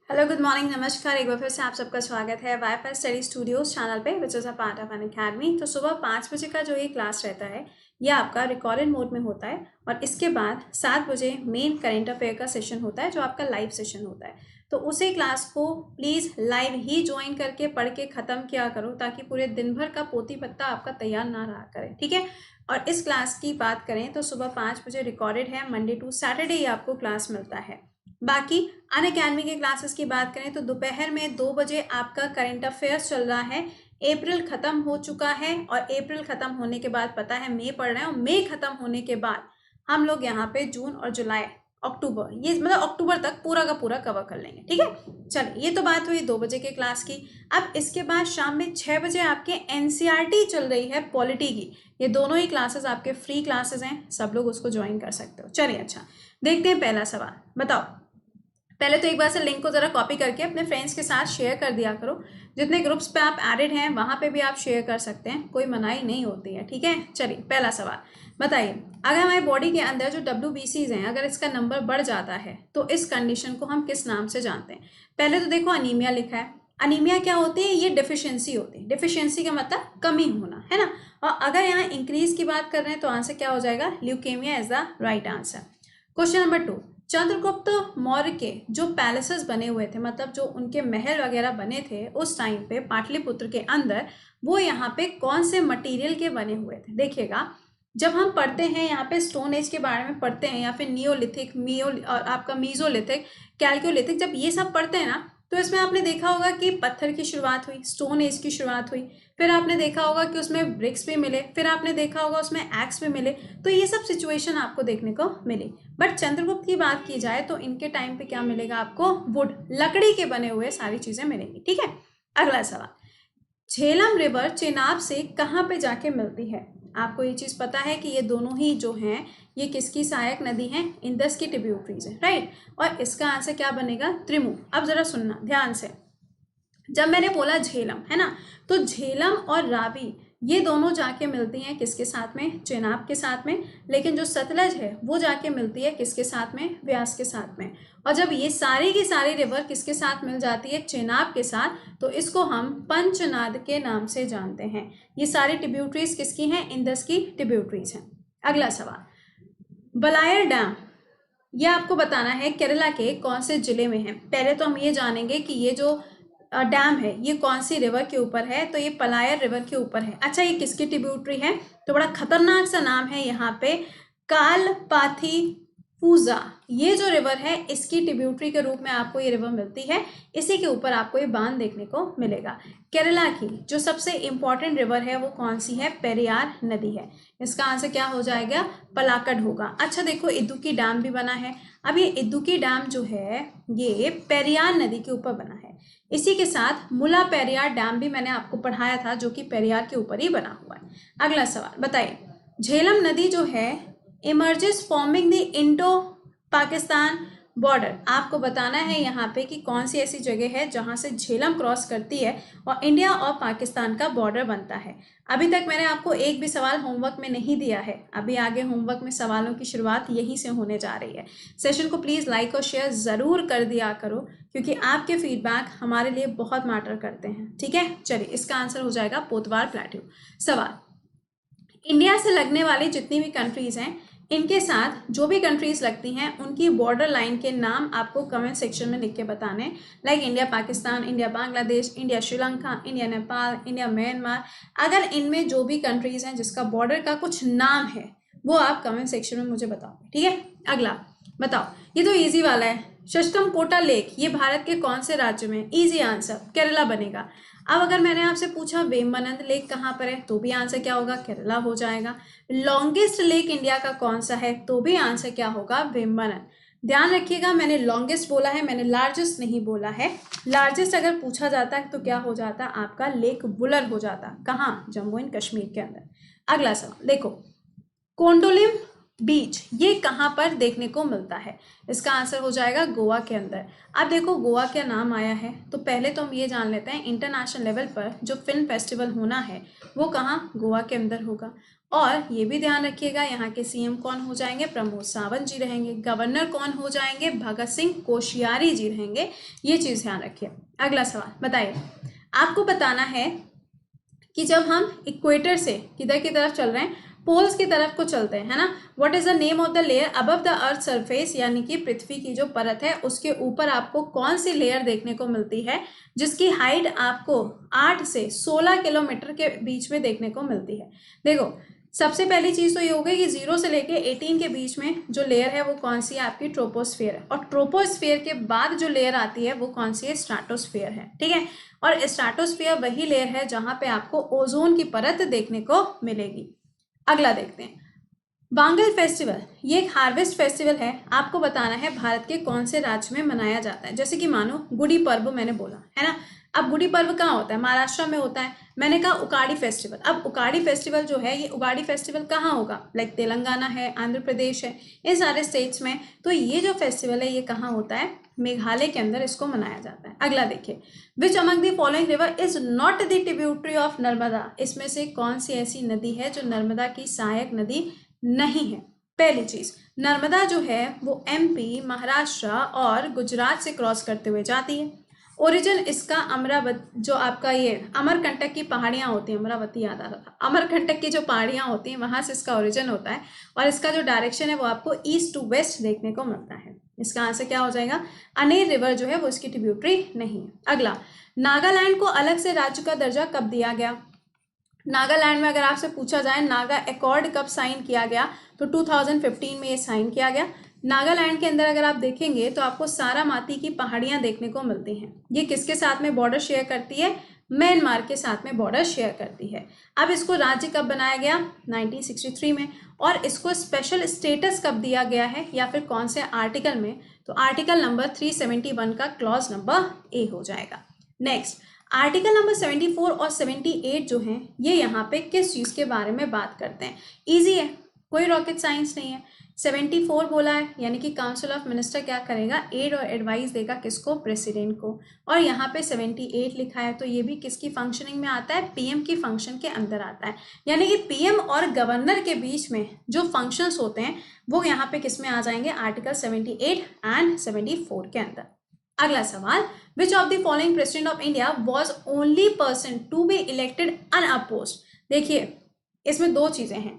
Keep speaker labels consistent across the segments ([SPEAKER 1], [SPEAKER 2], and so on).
[SPEAKER 1] Hello good morning नमस्कार। एक बार फिर से आप सबका स्वागत है वाईफाई स्टडी स्टूडियोज चैनल पे which is a part of an academy. तो सुबह 5 बजे का जो ये क्लास रहता है ये आपका रिकॉर्डेड मोड में होता है और इसके बाद 7 बजे मेन करेंट अफेयर का सेशन होता है जो आपका लाइव सेशन होता है। तो उसी क्लास को प्लीज़ लाइव ही ज्वाइन करके पढ़ के ख़त्म किया करो ताकि पूरे दिन भर का पोती पत्ता आपका तैयार ना रहा करे, ठीक है। और इस क्लास की बात करें तो सुबह 5 बजे रिकॉर्डेड है, मंडे टू सैटरडे ही आपको क्लास मिलता है। बाकी अनअकैडमी के क्लासेस की बात करें तो दोपहर में 2 बजे आपका करंट अफेयर्स चल रहा है। अप्रैल ख़त्म हो चुका है और अप्रैल ख़त्म होने के बाद पता है मई पढ़ रहे हैं और मई ख़त्म होने के बाद हम लोग यहाँ पे जून और जुलाई अक्टूबर ये मतलब अक्टूबर तक पूरा का पूरा कवर कर लेंगे, ठीक है। चलिए ये तो बात हुई 2 बजे के क्लास की। अब इसके बाद शाम में 6 बजे आपके एनसीईआरटी चल रही है पॉलिटी की। ये दोनों ही क्लासेस आपके फ्री क्लासेस हैं, सब लोग उसको ज्वाइन कर सकते हो। चलिए अच्छा देखते हैं पहला सवाल। बताओ, पहले तो एक बार से लिंक को ज़रा कॉपी करके अपने फ्रेंड्स के साथ शेयर कर दिया करो। जितने ग्रुप्स पे आप एडेड हैं वहाँ पे भी आप शेयर कर सकते हैं, कोई मनाही नहीं होती है, ठीक है। चलिए पहला सवाल बताइए, अगर हमारी बॉडी के अंदर जो WBCs हैं अगर इसका नंबर बढ़ जाता है तो इस कंडीशन को हम किस नाम से जानते हैं। पहले तो देखो अनीमिया लिखा है। अनीमिया क्या होती है? ये डिफिशियंसी होती है। डिफिशियंसी का मतलब कमी होना, है ना। और अगर यहाँ इंक्रीज की बात कर रहे हैं तो आंसर क्या हो जाएगा? Leukaemia is the right answer. Question number 2, Chandragupta Maurya के जो पैलेसेस बने हुए थे, मतलब जो उनके महल वगैरह बने थे उस टाइम पे पाटलिपुत्र के अंदर, वो यहाँ पे कौन से मटेरियल के बने हुए थे? देखिएगा, जब हम पढ़ते हैं यहाँ पे स्टोन एज के बारे में पढ़ते हैं या फिर नियोलिथिक और आपका मीजोलिथिक, कैल्कोलिथिक, जब ये सब पढ़ते हैं ना तो इसमें आपने देखा होगा कि पत्थर की शुरुआत हुई, स्टोन एज की शुरुआत हुई, फिर आपने देखा होगा कि उसमें ब्रिक्स भी मिले, फिर आपने देखा होगा उसमें एक्स भी मिले। तो ये सब सिचुएशन आपको देखने को मिली। बट चंद्रगुप्त की बात की जाए तो इनके टाइम पे क्या मिलेगा आपको? वुड, लकड़ी के बने हुए सारी चीजें मिलेंगी, ठीक है। अगला सवाल, झेलम रिवर चेनाब से कहाँ पे जाके मिलती है? आपको ये चीज पता है कि ये दोनों ही जो हैं ये किसकी सहायक नदी हैं? इंदस की ट्रिब्यूटरीज है, राइट। और इसका आंसर क्या बनेगा? त्रिमु। अब जरा सुनना ध्यान से, जब मैंने बोला झेलम, है ना, तो झेलम और रावी ये दोनों जाके मिलती हैं किसके साथ में? चेनाब के साथ में। लेकिन जो सतलज है वो जाके मिलती है किसके साथ में? व्यास के साथ में। और जब ये सारी की सारी रिवर किसके साथ मिल जाती है? चेनाब के साथ, तो इसको हम पंचनाद के नाम से जानते हैं। ये सारी ट्रिब्यूटरीज किसकी हैं? इंदस की ट्रिब्यूटरीज हैं। अगला सवाल, बलायर डैम, ये आपको बताना है केरला के कौन से जिले में है। पहले तो हम ये जानेंगे कि ये जो डैम है ये कौन सी रिवर के ऊपर है, तो ये पलायर रिवर के ऊपर है। अच्छा, ये किसकी ट्रिब्यूटरी है? तो बड़ा खतरनाक सा नाम है यहाँ पे, कालपाथी पूजा। ये जो रिवर है इसकी ट्रिब्यूटरी के रूप में आपको ये रिवर मिलती है। इसी के ऊपर आपको ये बांध देखने को मिलेगा। केरला की जो सबसे इंपॉर्टेंट रिवर है वो कौन सी है? पेरियार नदी है। इसका आंसर क्या हो जाएगा? पलाक्कड़ होगा। अच्छा देखो, इदुक्की डैम भी बना है। अब ये इदुक्की डैम जो है ये पेरियार नदी के ऊपर बना है। इसी के साथ मुला पेरियार डैम भी मैंने आपको पढ़ाया था जो कि पेरियार के ऊपर ही बना हुआ है। अगला सवाल बताइए, झेलम नदी जो है emerges forming the Indo Pakistan border. आपको बताना है यहाँ पे कि कौन सी ऐसी जगह है जहाँ से झेलम क्रॉस करती है और इंडिया और पाकिस्तान का बॉर्डर बनता है। अभी तक मैंने आपको एक भी सवाल होमवर्क में नहीं दिया है, अभी आगे होमवर्क में सवालों की शुरुआत यहीं से होने जा रही है। सेशन को प्लीज़ लाइक और शेयर ज़रूर कर दिया करो क्योंकि आपके फीडबैक हमारे लिए बहुत मैटर करते हैं, ठीक है। चलिए इसका आंसर हो जाएगा पोतवार प्लेट्यू। सवाल, इंडिया से लगने वाली जितनी भी कंट्रीज़ हैं इनके साथ जो भी कंट्रीज लगती हैं उनकी बॉर्डर लाइन के नाम आपको कमेंट सेक्शन में लिख के बताने। Like India Pakistan, India Bangladesh, India Sri Lanka, India Nepal, India Myanmar. अगर इनमें जो भी कंट्रीज हैं जिसका बॉर्डर का कुछ नाम है वो आप कमेंट सेक्शन में मुझे बताओ, ठीक है। अगला बताओ, ये तो ईजी वाला है, शस्कमकोटा लेक ये भारत के कौन से राज्य में? ईजी आंसर केरला बनेगा। अब अगर मैंने आपसे पूछा वेम्बनाड लेक कहाँ पर है, तो भी आंसर क्या होगा? केरला हो जाएगा। लॉन्गेस्ट लेक इंडिया का कौन सा है, तो भी आंसर क्या होगा? वेम्बनाड। ध्यान रखिएगा, मैंने लॉन्गेस्ट बोला है, मैंने लार्जेस्ट नहीं बोला है। लार्जेस्ट अगर पूछा जाता है तो क्या हो जाता? आपका लेक बुलर हो जाता। कहाँ? जम्मू एंड कश्मीर के अंदर। अगला सवाल देखो, कोंडोलिम बीच, ये कहाँ पर देखने को मिलता है? इसका आंसर हो जाएगा गोवा के अंदर। अब देखो गोवा क्या नाम आया है, तो पहले तो हम ये जान लेते हैं इंटरनेशनल लेवल पर जो फिल्म फेस्टिवल होना है वो कहाँ, गोवा के अंदर होगा। और ये भी ध्यान रखिएगा यहाँ के सीएम कौन हो जाएंगे, प्रमोद सावंत जी रहेंगे। गवर्नर कौन हो जाएंगे, भगत सिंह कोश्यारी जी रहेंगे। ये चीज़ ध्यान रखिए। अगला सवाल बताइए, आपको बताना है कि जब हम इक्वेटर से किधर की तरफ चल रहे हैं, पोल्स की तरफ को चलते हैं, है ना। What is the name of the layer above the earth surface, यानी कि पृथ्वी की जो परत है उसके ऊपर आपको कौन सी लेयर देखने को मिलती है जिसकी हाइट आपको 8 से 16 किलोमीटर के बीच में देखने को मिलती है। देखो सबसे पहली चीज तो ये हो गई कि 0 से लेके 18 के बीच में जो लेयर है वो कौन सी है, आपकी ट्रोपोस्फेयर है। और ट्रोपोस्फेयर के बाद जो लेयर आती है वो कौन सी है, स्ट्रेटोस्फेयर है, ठीक है। और स्ट्रेटोस्फेयर वही लेयर है जहां पे आपको ओजोन की परत देखने को मिलेगी। अगला देखते हैं, बांगल फेस्टिवल, ये एक हार्वेस्ट फेस्टिवल है। आपको बताना है भारत के कौन से राज्य में मनाया जाता है। जैसे कि मानो गुड़ी पर्व मैंने बोला है ना, अब गुड़ी पर्व कहाँ होता है, महाराष्ट्र में होता है। मैंने कहा उगाड़ी फेस्टिवल, अब उगाड़ी फेस्टिवल जो है ये उगाड़ी फेस्टिवल कहाँ होगा, लाइक तेलंगाना है, आंध्र प्रदेश है, इन सारे स्टेट्स में। तो ये जो फेस्टिवल है ये कहाँ होता है, मेघालय के अंदर इसको मनाया जाता है। अगला देखिए, which among the following river is not the tributary of Narmada, इसमें से कौन सी ऐसी नदी है जो नर्मदा की सहायक नदी नहीं है। पहली चीज, नर्मदा जो है वो एमपी, महाराष्ट्र और गुजरात से क्रॉस करते हुए जाती है। ओरिजिन इसका अमरावती, जो आपका ये अमरकंटक की पहाड़ियां होती हैं, अमरावती याद आ रहा था, अमरकंटक की जो पहाड़ियां होती हैं वहां से इसका ओरिजिन होता है। और इसका जो डायरेक्शन है वो आपको ईस्ट टू वेस्ट देखने को मिलता है। इसका आंसर क्या हो जाएगा, अनेर रिवर जो है वो इसकी ट्रिब्यूटरी नहीं है। अगला, नागालैंड को अलग से राज्य का दर्जा कब दिया गया। नागालैंड में अगर आपसे पूछा जाए नागा एकॉर्ड कब साइन किया गया, तो 2015 में ये साइन किया गया। नागालैंड के अंदर अगर आप देखेंगे तो आपको सारामाती की पहाड़ियां देखने को मिलती हैं। ये किसके साथ में बॉर्डर शेयर करती है, म्यांमार के साथ में बॉर्डर शेयर करती है। अब इसको राज्य कब बनाया गया, 1963 में। और इसको स्पेशल स्टेटस कब दिया गया है या फिर कौन से आर्टिकल में, तो आर्टिकल नंबर 371 का क्लॉज नंबर ए हो जाएगा। नेक्स्ट, आर्टिकल नंबर 74 और 78 जो हैं ये यहाँ पे किस चीज़ के बारे में बात करते हैं। इजी है, कोई रॉकेट साइंस नहीं है। 74 बोला है यानी कि काउंसिल ऑफ मिनिस्टर क्या करेगा, एड और एडवाइस देगा किसको, प्रेसिडेंट को। और यहाँ पे 78 लिखा है तो ये भी किसकी फंक्शनिंग में आता है, पीएम की फंक्शन के अंदर आता है। यानी कि पीएम और गवर्नर के बीच में जो फंक्शंस होते हैं वो यहाँ पे किस में आ जाएंगे, आर्टिकल 78 एंड 74 के अंदर। अगला सवाल, which of the following president of India was only person to be elected unopposed. देखिए इसमें दो चीजें हैं।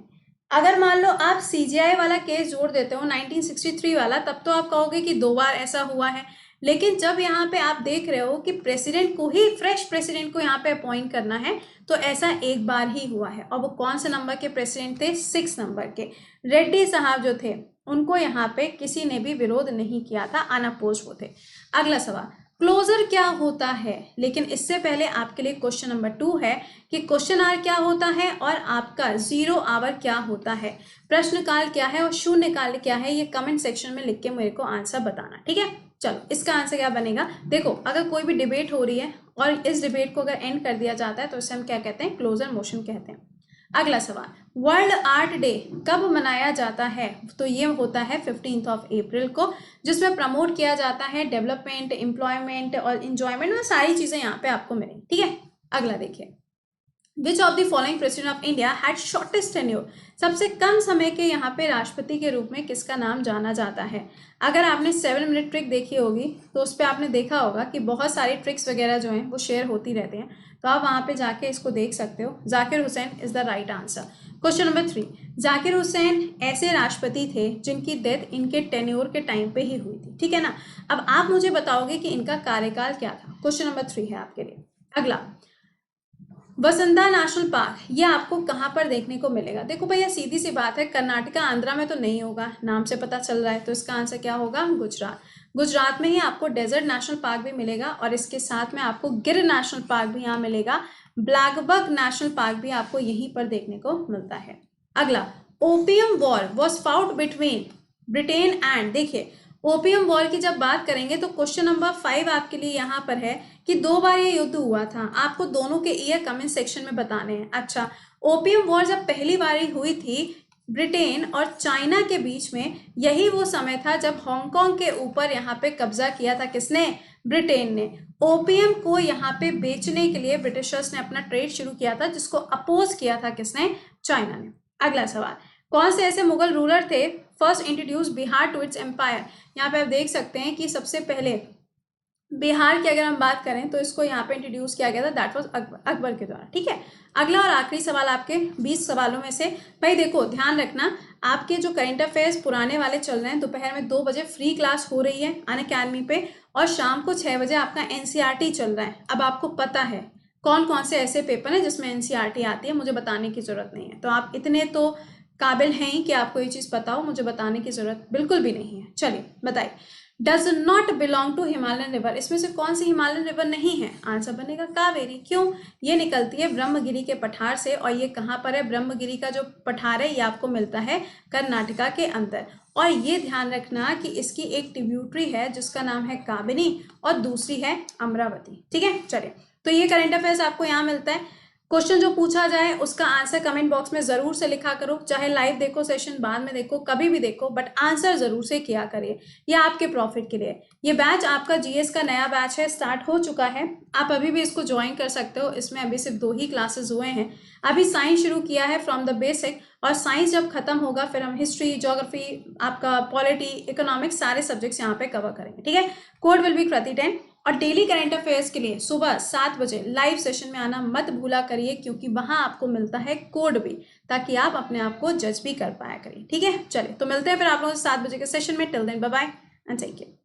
[SPEAKER 1] अगर मान लो आप सीजीआई वाला केस जोड़ देते हो 1963 वाला, तब तो आप कहोगे कि 2 बार ऐसा हुआ है। लेकिन जब यहाँ पे आप देख रहे हो कि प्रेसिडेंट को ही, फ्रेश प्रेसिडेंट को यहाँ पे अपॉइंट करना है, तो ऐसा एक बार ही हुआ है। और वो कौन से नंबर के प्रेसिडेंट थे, 6 नंबर के। रेड्डी साहब जो थे उनको यहाँ पे किसी ने भी विरोध नहीं किया था, अनअपोज्ड वो थे। अगला सवाल, क्लोजर क्या होता है। लेकिन इससे पहले आपके लिए क्वेश्चन नंबर 2 है कि क्वेश्चन आवर क्या होता है और आपका 0 आवर क्या होता है, प्रश्न काल क्या है और शून्य काल क्या है। ये कमेंट सेक्शन में लिख के मेरे को आंसर बताना, ठीक है। चलो इसका आंसर क्या बनेगा, देखो अगर कोई भी डिबेट हो रही है और इस डिबेट को अगर एंड कर दिया जाता है तो इसे हम क्या कहते हैं, क्लोजर मोशन कहते हैं। अगला सवाल, वर्ल्ड आर्ट डे कब मनाया जाता है, तो ये होता है 15 अप्रैल को, जिसमें प्रमोट किया जाता है डेवलपमेंट, एम्प्लॉयमेंट और इंजॉयमेंट और सारी चीजें यहाँ पे आपको मिलेंगी, ठीक है। अगला देखिए, विच of the following president of India had shortest tenure, सबसे कम समय के यहाँ पे राष्ट्रपति के रूप में किसका नाम जाना जाता है। अगर आपने 7 मिनट ट्रिक देखी होगी तो उस पर आपने देखा होगा कि बहुत सारी ट्रिक्स वगैरह जो हैं वो शेयर होती रहती हैं, तो आप वहाँ पे जाके इसको देख सकते हो। Zakir Hussain is the right answer. Question number 3, Zakir Hussain ऐसे राष्ट्रपति थे जिनकी डेथ इनके टेन्योर के टाइम पे ही हुई थी, ठीक है ना। अब आप मुझे बताओगे कि इनका कार्यकाल क्या था। क्वेश्चन नंबर 3 है आपके लिए। अगला, वसंदा नेशनल पार्क, ये आपको कहाँ पर देखने को मिलेगा। देखो भैया सीधी सी बात है, कर्नाटका आंध्रा में तो नहीं होगा, नाम से पता चल रहा है, तो इसका आंसर क्या होगा, गुजरात। गुजरात में ही आपको डेजर्ट नेशनल पार्क भी मिलेगा और इसके साथ में आपको गिर नेशनल पार्क भी यहाँ मिलेगा। ब्लैकबक नेशनल पार्क भी आपको यहीं पर देखने को मिलता है। अगला, opium war was fought between Britain and, देखिए ओपियम वॉर की जब बात करेंगे तो क्वेश्चन नंबर 5 आपके लिए यहाँ पर है कि 2 बार ये युद्ध हुआ था। आपको दोनों के ईयर कमेंट सेक्शन में बताने हैं। अच्छा, ओपियम वॉर जब पहली बार हुई थी ब्रिटेन और चाइना के बीच में यही वो समय था जब हांगकांग के ऊपर यहाँ पे कब्जा किया था किसने? ब्रिटेन ने। ओपीएम को यहाँ पे बेचने के लिए ब्रिटिशर्स ने अपना ट्रेड शुरू किया था, जिसको अपोज किया था किसने? चाइना ने। अगला सवाल, कौन से ऐसे मुगल रूलर थे first introduce Bihar to its empire? यहाँ पे आप देख सकते हैं कि सबसे पहले बिहार की अगर हम बात करें तो इसको यहाँ पे इंट्रोड्यूस किया गया था, दैट वाज अकबर के द्वारा। ठीक है, अगला और आखिरी सवाल आपके 20 सवालों में से। भाई देखो, ध्यान रखना, आपके जो करंट अफेयर्स पुराने वाले चल रहे हैं, दोपहर में 2 बजे फ्री क्लास हो रही है अनअकैडमी पे, और शाम को 6 बजे आपका एनसीईआरटी चल रहा है। अब आपको पता है कौन कौन से ऐसे पेपर हैं जिसमें एनसीईआरटी आती है, मुझे बताने की जरूरत नहीं है। तो आप इतने तो काबिल हैं ही कि आपको ये चीज़ पता हो, मुझे बताने की जरूरत बिल्कुल भी नहीं है। चलिए बताइए, does not belong to Himalayan river, इसमें से कौन सी हिमालयन रिवर नहीं है? आंसर बनेगा कावेरी। क्यों? ये निकलती है ब्रह्मगिरी के पठार से, और ये कहाँ पर है? ब्रह्मगिरी का जो पठार है ये आपको मिलता है कर्नाटका के अंदर। और ये ध्यान रखना कि इसकी एक ट्रिब्यूटरी है जिसका नाम है काबिनी, और दूसरी है अमरावती। ठीक है, चलिए, तो ये करंट अफेयर्स आपको यहाँ मिलता है। क्वेश्चन जो पूछा जाए उसका आंसर कमेंट बॉक्स में जरूर से लिखा करो, चाहे लाइव देखो सेशन, बाद में देखो, कभी भी देखो, बट आंसर जरूर से किया करिए, ये आपके प्रॉफिट के लिए। ये बैच आपका जीएस का नया बैच है, स्टार्ट हो चुका है, आप अभी भी इसको ज्वाइन कर सकते हो। इसमें अभी सिर्फ 2 ही क्लासेस हुए हैं। अभी साइंस शुरू किया है फ्रॉम द बेसिक, और साइंस जब खत्म होगा फिर हम हिस्ट्री, ज्योग्राफी, आपका पॉलिटी, इकोनॉमिक्स, सारे सब्जेक्ट्स यहाँ पे कवर करेंगे। ठीक है, कोड विल बी कृति 10। और डेली करंट अफेयर्स के लिए सुबह 7 बजे लाइव सेशन में आना मत भूला करिए, क्योंकि वहां आपको मिलता है कोड भी, ताकि आप अपने आप को जज भी कर पाया करिए। ठीक है, चलिए तो मिलते हैं फिर आप लोगों से 7 बजे के सेशन में। Till then bye bye and take care.